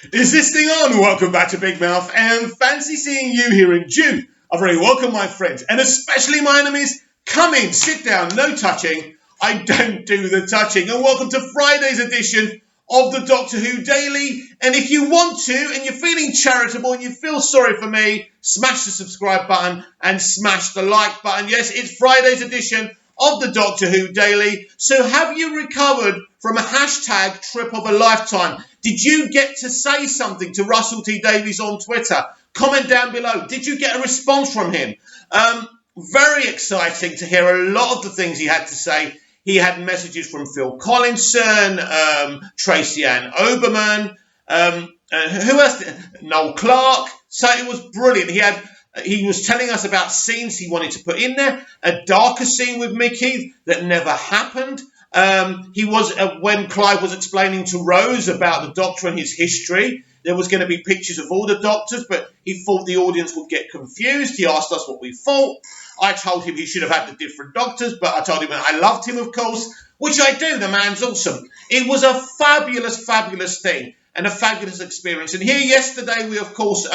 Is this thing on? Welcome back to Big Mouth, and fancy seeing you here in June. A very welcome, my friends, and especially my enemies. Come in, sit down, no touching. I don't do the touching. And welcome to Friday's edition of the Doctor Who Daily. And if you want to, and you're feeling charitable, and you feel sorry for me, smash the subscribe button and smash the like button. Yes, it's Friday's edition of the Doctor Who Daily. So have you recovered from a hashtag trip of a lifetime? Did you get to say something to Russell T Davies on Twitter? Comment down below. Did you get a response from him? Very exciting to hear a lot of the things he had to say. He had messages from Phil Collinson, Tracy Ann Oberman, who else? Noel Clarke. So it was brilliant. He was telling us about scenes he wanted to put in there. A darker scene with Mickey that never happened. He was when Clive was explaining to Rose about the Doctor and his history. There was going to be pictures of all the Doctors, but he thought the audience would get confused. He asked us what we thought. I told him he should have had the different Doctors, but I told him I loved him, of course, which I do. The man's awesome. It was a fabulous, fabulous thing and a fabulous experience. And here yesterday we, of course,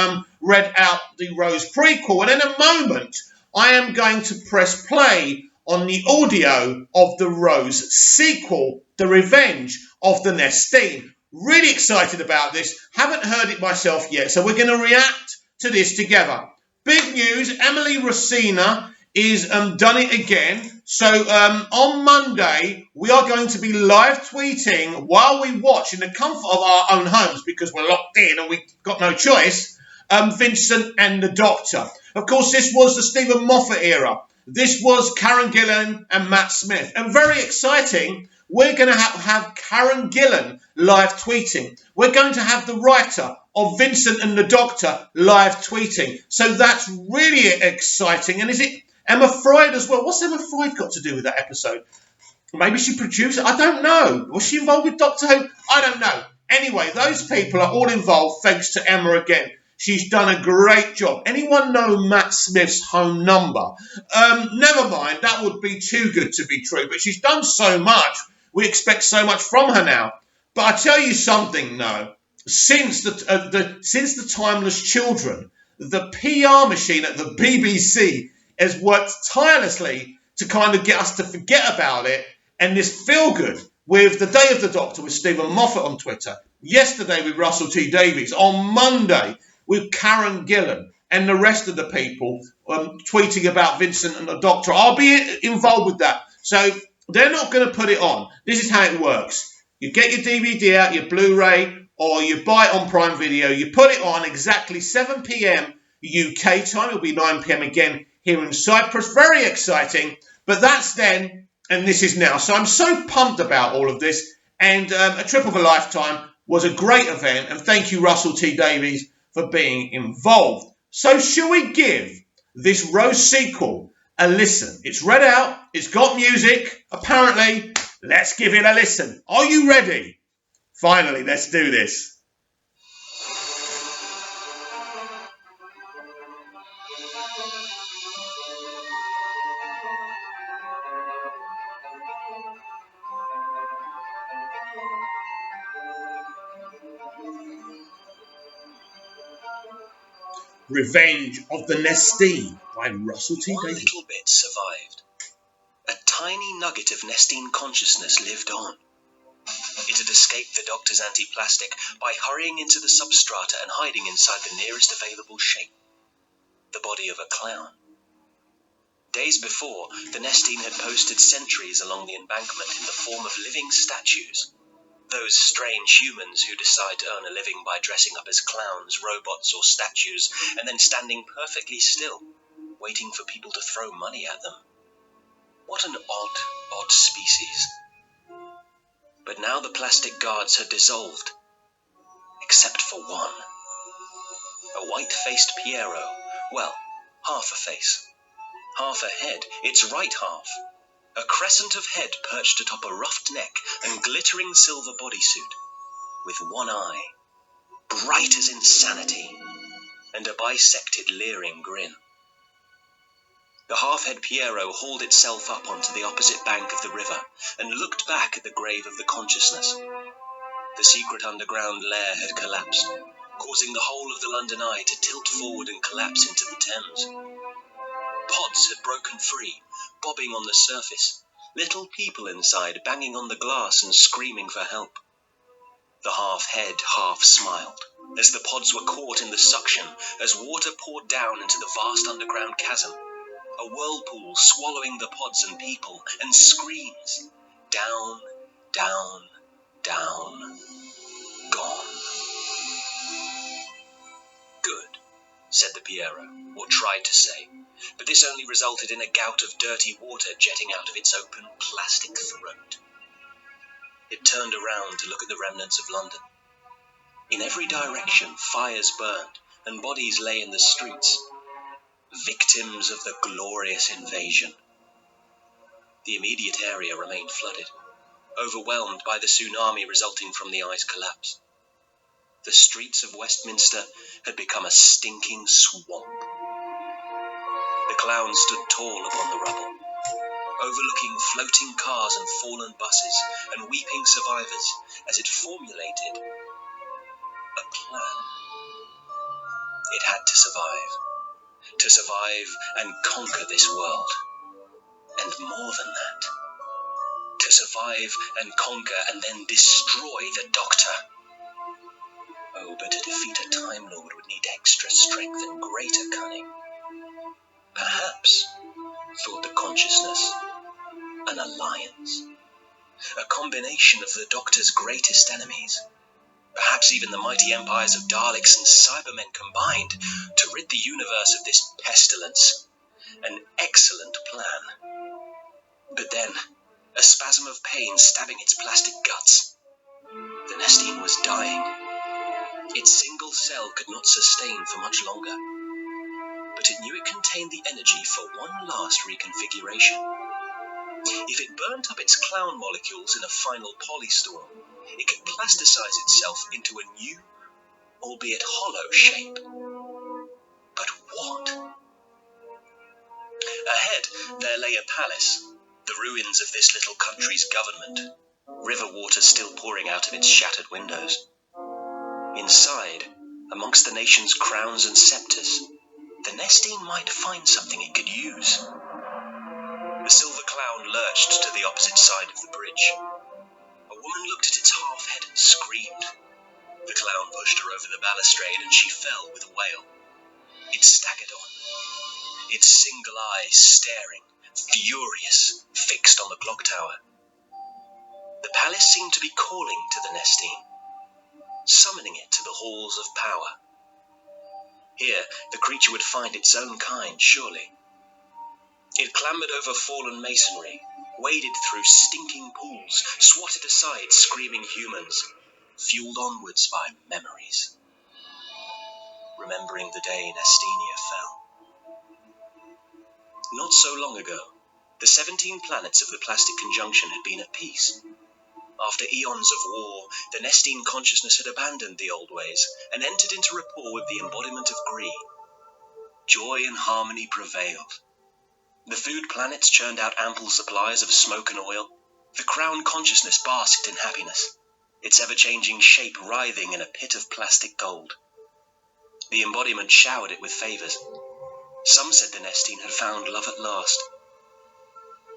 read out the Rose prequel. And in a moment, I am going to press play on the audio of the Rose sequel, The Revenge of the Nestine. Really excited about this. Haven't heard it myself yet, so we're going to react to this together. Big news, Emily Rosina is done it again. So on Monday, we are going to be live tweeting while we watch in the comfort of our own homes, because we're locked in and we've got no choice, Vincent and the Doctor. Of course, this was the Stephen Moffat era. This was Karen Gillan and Matt Smith. And very exciting, we're going to have Karen Gillan live tweeting. We're going to have the writer of Vincent and the Doctor live tweeting. So that's really exciting. And is it Emma Freud as well? What's Emma Freud got to do with that episode? Maybe she produced it. I don't know. Was she involved with Doctor Who? I don't know. Anyway, those people are all involved thanks to Emma again. She's done a great job. Anyone know Matt Smith's home number? Never mind. That would be too good to be true. But she's done so much. We expect so much from her now. But I tell you something, no. Since the Timeless Children, the PR machine at the BBC has worked tirelessly to kind of get us to forget about it. And this feel-good with the Day of the Doctor with Stephen Moffat on Twitter. Yesterday with Russell T Davies. On Monday with Karen Gillan and the rest of the people tweeting about Vincent and the Doctor. I'll be involved with that. So they're not going to put it on. This is how it works. You get your DVD out, your Blu-ray, or you buy it on Prime Video. You put it on exactly 7 p.m. UK time. It'll be 9 p.m. again here in Cyprus. Very exciting. But that's then, and this is now. So I'm so pumped about all of this. And a trip of a lifetime was a great event. And thank you, Russell T Davies, for being involved. So shall we give this Rose sequel a listen? It's read out. It's got music. Apparently, let's give it a listen. Are you ready? Finally, let's do this. Revenge of the Nestine by Russell T Davies. One little bit survived. A tiny nugget of nestine consciousness lived on. It had escaped the Doctor's anti-plastic by hurrying into the substrata and hiding inside the nearest available shape, the body of a clown. Days before, the nestine had posted sentries along the embankment in the form of living statues. Those strange humans who decide to earn a living by dressing up as clowns, robots, or statues, and then standing perfectly still, waiting for people to throw money at them. What an odd species. But now the plastic guards had dissolved, except for one. A white-faced Piero, well, half a face. Half a head, its right half. A crescent of head perched atop a ruffed neck and glittering silver bodysuit, with one eye, bright as insanity, and a bisected leering grin. The half-head Piero hauled itself up onto the opposite bank of the river and looked back at the grave of the consciousness. The secret underground lair had collapsed, causing the whole of the London Eye to tilt forward and collapse into the Thames. Pods had broken free, bobbing on the surface, little people inside banging on the glass and screaming for help. The half-head half-smiled, as the pods were caught in the suction as water poured down into the vast underground chasm, a whirlpool swallowing the pods and people, and screams, down, down, down, gone. Good, said the Piero, or tried to say, but this only resulted in a gout of dirty water jetting out of its open plastic throat. It turned around to look at the remnants of London. In every direction, fires burned, and bodies lay in the streets, victims of the glorious invasion. The immediate area remained flooded, overwhelmed by the tsunami resulting from the ice collapse. The streets of Westminster had become a stinking swamp. The clown stood tall upon the rubble, overlooking floating cars and fallen buses and weeping survivors as it formulated a plan. It had to survive and conquer this world. And more than that, to survive and conquer and then destroy the Doctor. Oh, but to defeat a Time Lord would need extra strength and greater cunning. Perhaps, thought the consciousness, an alliance. A combination of the Doctor's greatest enemies. Perhaps even the mighty empires of Daleks and Cybermen combined to rid the universe of this pestilence. An excellent plan. But then, a spasm of pain stabbing its plastic guts. The nestine was dying. Its single cell could not sustain for much longer. But it knew it contained the energy for one last reconfiguration. If it burnt up its clown molecules in a final polystorm, it could plasticize itself into a new, albeit hollow shape. But what? Ahead, there lay a palace, the ruins of this little country's government, river water still pouring out of its shattered windows. Inside, amongst the nation's crowns and scepters, the nestine might find something it could use. The silver clown lurched to the opposite side of the bridge. A woman looked at its half-head and screamed. The clown pushed her over the balustrade and she fell with a wail. It staggered on, its single eye staring, furious, fixed on the clock tower. The palace seemed to be calling to the nestine, summoning it to the halls of power. Here, the creature would find its own kind, surely. It clambered over fallen masonry, waded through stinking pools, swatted aside screaming humans, fueled onwards by memories. Remembering the day Nestinia fell. Not so long ago, the 17 planets of the plastic conjunction had been at peace. After eons of war, the nestine consciousness had abandoned the old ways and entered into rapport with the embodiment of Gree. Joy and harmony prevailed. The food planets churned out ample supplies of smoke and oil. The crown consciousness basked in happiness, its ever-changing shape writhing in a pit of plastic gold. The embodiment showered it with favours. Some said the nestine had found love at last.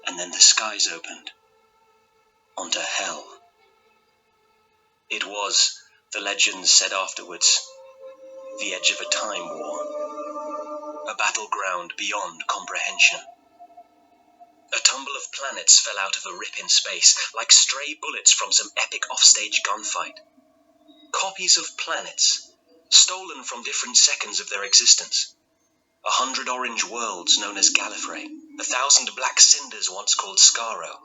And then the skies opened onto hell. It was, the legends said afterwards, the edge of a time war, a battleground beyond comprehension. A tumble of planets fell out of a rip in space, like stray bullets from some epic offstage gunfight. Copies of planets, stolen from different seconds of their existence. 100 orange worlds known as Gallifrey, 1,000 black cinders once called Skaro,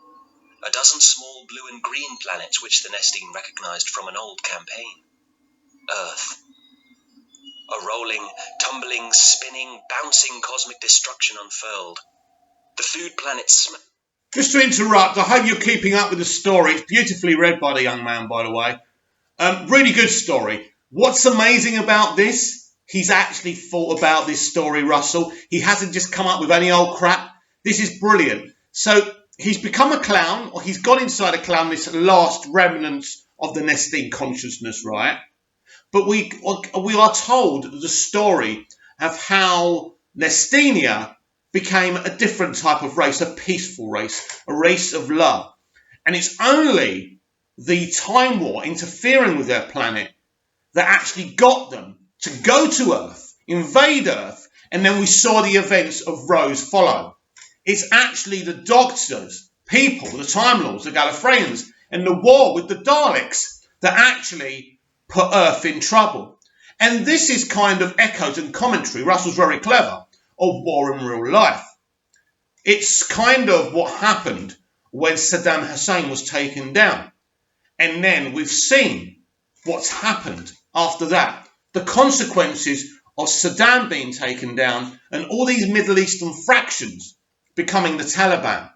a dozen small blue and green planets which the nestine recognized from an old campaign. Earth. A rolling, tumbling, spinning, bouncing cosmic destruction unfurled. The food planets Just to interrupt, I hope you're keeping up with the story. It's beautifully read by the young man, by the way. Really good story. What's amazing about this? He's actually thought about this story, Russell. He hasn't just come up with any old crap. This is brilliant. So he's become a clown, or he's gone inside a clown, this last remnants of the nestine consciousness, right? But we are told the story of how Nestinia became a different type of race, a peaceful race, a race of love. And it's only the Time War interfering with their planet that actually got them to go to Earth, invade Earth, and then we saw the events of Rose follow. It's actually the Doctors, people, the Time Lords, the Gallifreyans, and the war with the Daleks that actually put Earth in trouble. And this is kind of echoes and commentary, Russell's very clever, of war in real life. It's kind of what happened when Saddam Hussein was taken down. And then we've seen what's happened after that. The consequences of Saddam being taken down and all these Middle Eastern fractions becoming the Taliban.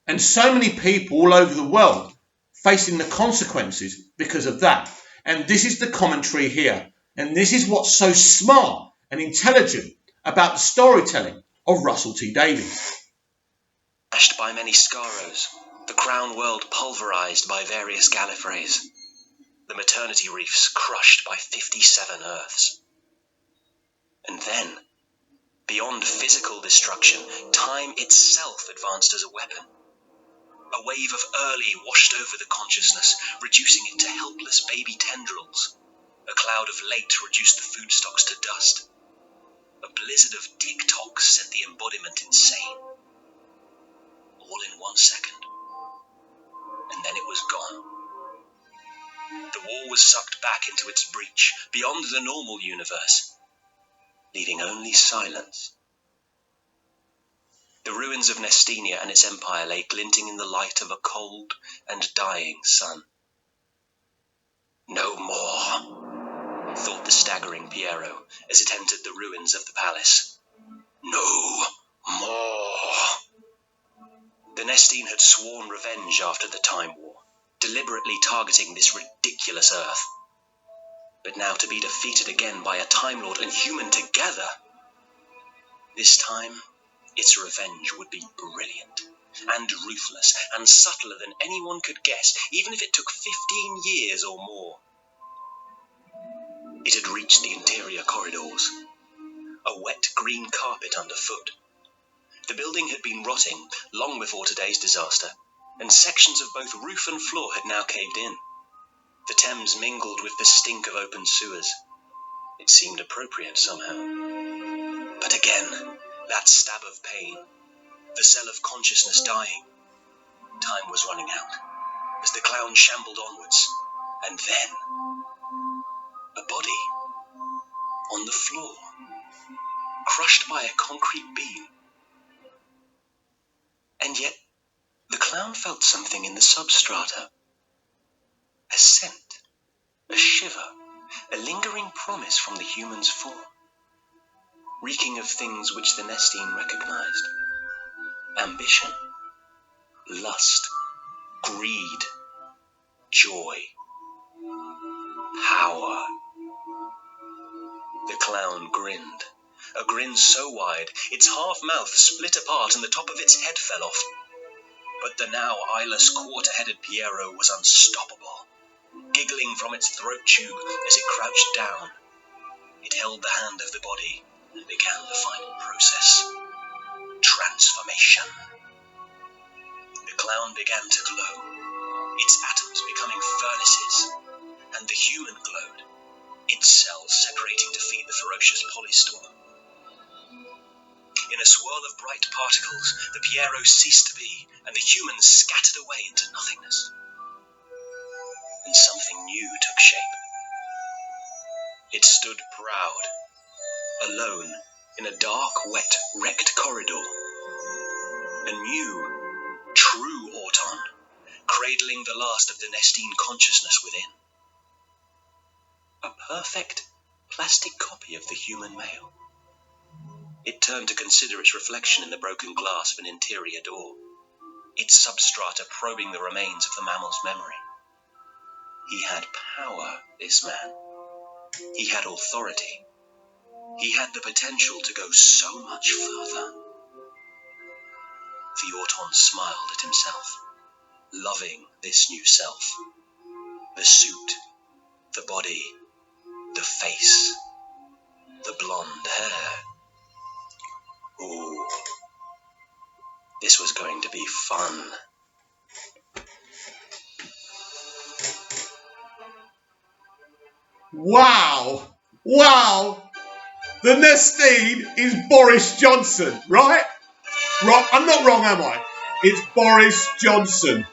And so many people all over the world facing the consequences because of that. And this is the commentary here. And this is what's so smart and intelligent about the storytelling of Russell T Davies. Smashed by many Scaros, the crown world pulverized by various Gallifreys, the maternity reefs crushed by 57 Earths. And then, beyond physical destruction, time itself advanced as a weapon. A wave of early washed over the consciousness, reducing it to helpless baby tendrils. A cloud of late reduced the food stocks to dust. A blizzard of tick-tock sent the embodiment insane. All in 1 second. And then it was gone. The war was sucked back into its breach, beyond the normal universe, leaving only silence. The ruins of Nestinia and its empire lay glinting in the light of a cold and dying sun. No more, thought the staggering Piero as it entered the ruins of the palace. No more. The Nestine had sworn revenge after the Time War, deliberately targeting this ridiculous Earth. But now to be defeated again by a Time Lord and human together. This time, its revenge would be brilliant, and ruthless, and subtler than anyone could guess, even if it took 15 years or more. It had reached the interior corridors, a wet green carpet underfoot. The building had been rotting long before today's disaster, and sections of both roof and floor had now caved in. The Thames mingled with the stink of open sewers. It seemed appropriate somehow. But again, that stab of pain, the cell of consciousness dying. Time was running out as the clown shambled onwards, and then a body on the floor, crushed by a concrete beam. And yet the clown felt something in the substrata. A scent, a shiver, a lingering promise from the human's form, reeking of things which the Nestine recognized. Ambition, lust, greed, joy, power. The clown grinned, a grin so wide its half-mouth split apart and the top of its head fell off. But the now eyeless quarter-headed Piero was unstoppable, giggling from its throat tube as it crouched down. It held the hand of the body and began the final process. Transformation. The clown began to glow, its atoms becoming furnaces, and the human glowed, its cells separating to feed the ferocious polystorm. In a swirl of bright particles, the Piero ceased to be, and the humans scattered away into nothingness. And something new took shape. It stood proud, alone, in a dark, wet, wrecked corridor. A new, true Auton, cradling the last of the Nestine consciousness within. A perfect plastic copy of the human male. It turned to consider its reflection in the broken glass of an interior door, its substrata probing the remains of the mammal's memory. He had power, this man. He had authority. He had the potential to go so much further. Timothy Orton smiled at himself, loving this new self. The suit, the body, the face, the blonde hair. Ooh, this was going to be fun. Wow! Wow! The nestine is Boris Johnson, right? Wrong. I'm not wrong, am I? It's Boris Johnson.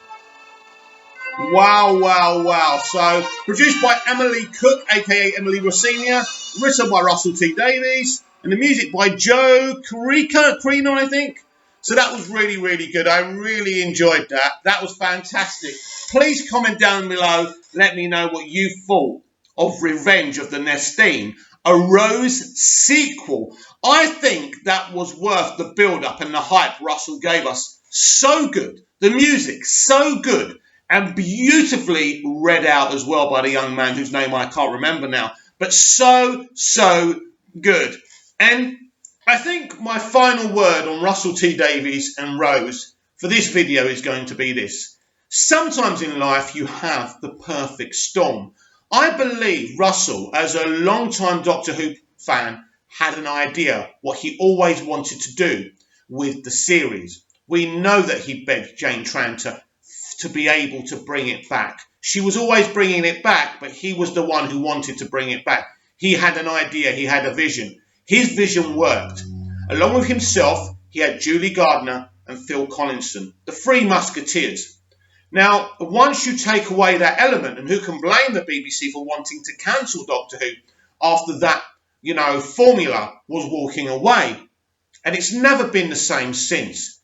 Wow, wow, wow. So, produced by Emily Cook, aka Emily Rossinia, written by Russell T Davies, and the music by Joe Carino, I think. So that was really, really good. I really enjoyed that. That was fantastic. Please comment down below. Let me know what you thought of Revenge of the Nestine, a Rose sequel. I think that was worth the build-up and the hype Russell gave us. So good. The music, so good. And beautifully read out as well by the young man whose name I can't remember now. But so, so good. And I think my final word on Russell T Davies and Rose for this video is going to be this. Sometimes in life you have the perfect storm. I believe Russell, as a long-time Doctor Who fan, had an idea what he always wanted to do with the series. We know that he begged Jane Tranter to be able to bring it back. She was always bringing it back, but he was the one who wanted to bring it back. He had an idea, he had a vision. His vision worked. Along with himself, he had Julie Gardner and Phil Collinson, the Three Musketeers. Now, once you take away that element, and who can blame the BBC for wanting to cancel Doctor Who after that, formula was walking away? And it's never been the same since.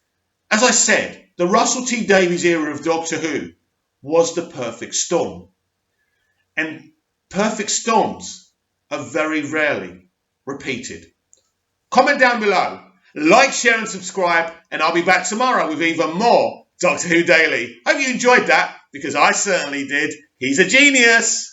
As I said, the Russell T Davies era of Doctor Who was the perfect storm. And perfect storms are very rarely repeated. Comment down below, like, share and subscribe, and I'll be back tomorrow with even more Doctor Who Daily. Hope you enjoyed that, because I certainly did. He's a genius.